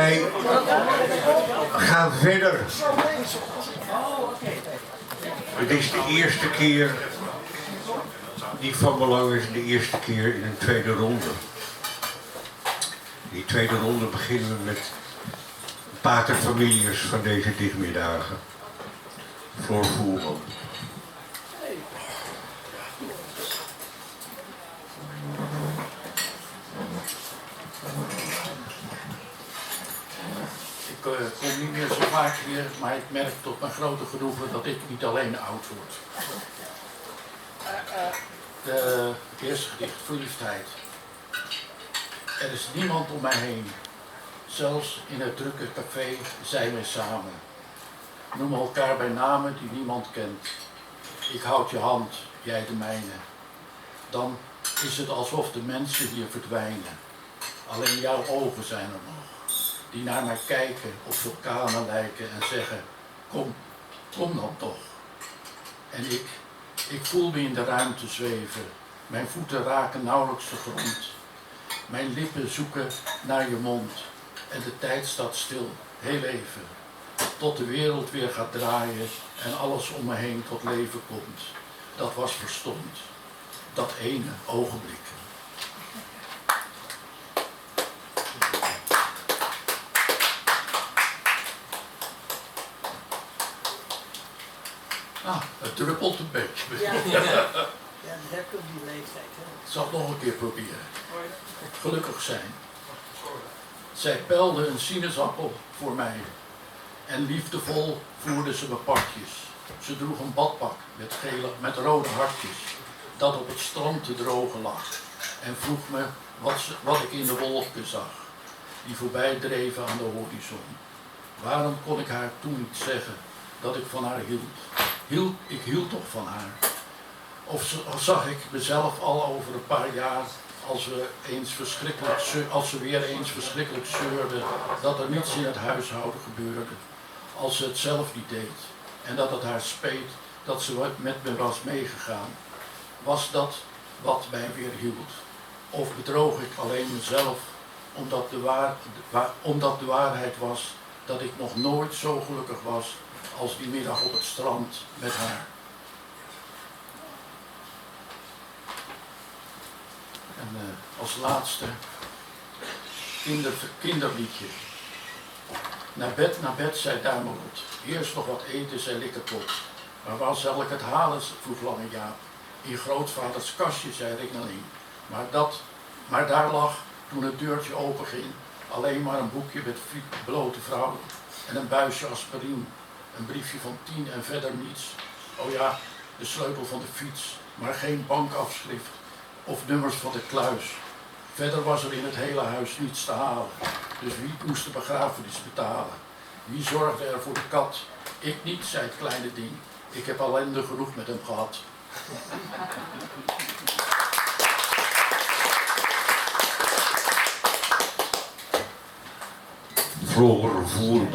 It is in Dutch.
Wij gaan verder. Het is de eerste keer, die van belang is, de eerste keer in een tweede ronde. Die tweede ronde beginnen we met paterfamilies van deze dichtmiddagen. Floor Voerman. Ik kom niet meer zo vaak hier, maar ik merk tot mijn grote genoegen dat ik niet alleen oud word. Het eerste gedicht, verliefdheid. Er is niemand om mij heen. Zelfs in het drukke café zijn we samen. Noemen elkaar bij namen die niemand kent. Ik houd je hand, jij de mijne. Dan is het alsof de mensen hier verdwijnen. Alleen jouw ogen zijn er nog. Die naar mij kijken, op vulkanen lijken en zeggen, kom dan toch. En ik voel me in de ruimte zweven. Mijn voeten raken nauwelijks de grond. Mijn lippen zoeken naar je mond. En de tijd staat stil, heel even. Tot de wereld weer gaat draaien en alles om me heen tot leven komt. Dat was verstomd. Dat ene ogenblik. Het druppelt een beetje. Ja, dat heb ik op die leeftijd. Ik zal het nog een keer proberen. Gelukkig zijn. Zij peilde een sinaasappel voor mij. En liefdevol voerde ze me pakjes. Ze droeg een badpak met rode hartjes. Dat op het strand te drogen lag. En vroeg me wat ik in de wolken zag. Die voorbij dreven aan de horizon. Waarom kon ik haar toen niet zeggen dat ik van haar hield? Ik hield toch van haar. Of zag ik mezelf al over een paar jaar, als ze weer eens verschrikkelijk zeurde, dat er niets in het huishouden gebeurde, als ze het zelf niet deed en dat het haar speet dat ze met me was meegegaan. Was dat wat mij weer hield? Of bedroog ik alleen mezelf omdat de waarheid was dat ik nog nooit zo gelukkig was als die middag op het strand met haar? En als laatste kinderliedje. Naar bed, zei Duimelot. Eerst nog wat eten, zei Likkerpot. Maar waar zal ik het halen, vroeg Lange Jaap. In grootvaders kastje, zei Ringeling. Maar daar lag, toen het deurtje openging, alleen maar een boekje met blote vrouwen en een buisje aspirine. Een briefje van 10 en verder niets. Oh ja, de sleutel van de fiets, maar geen bankafschrift of nummers van de kluis. Verder was er in het hele huis niets te halen. Dus wie moest de begrafenis betalen? Wie zorgde er voor de kat? Ik niet, zei het kleine ding. Ik heb ellende genoeg met hem gehad. Floor Voerman.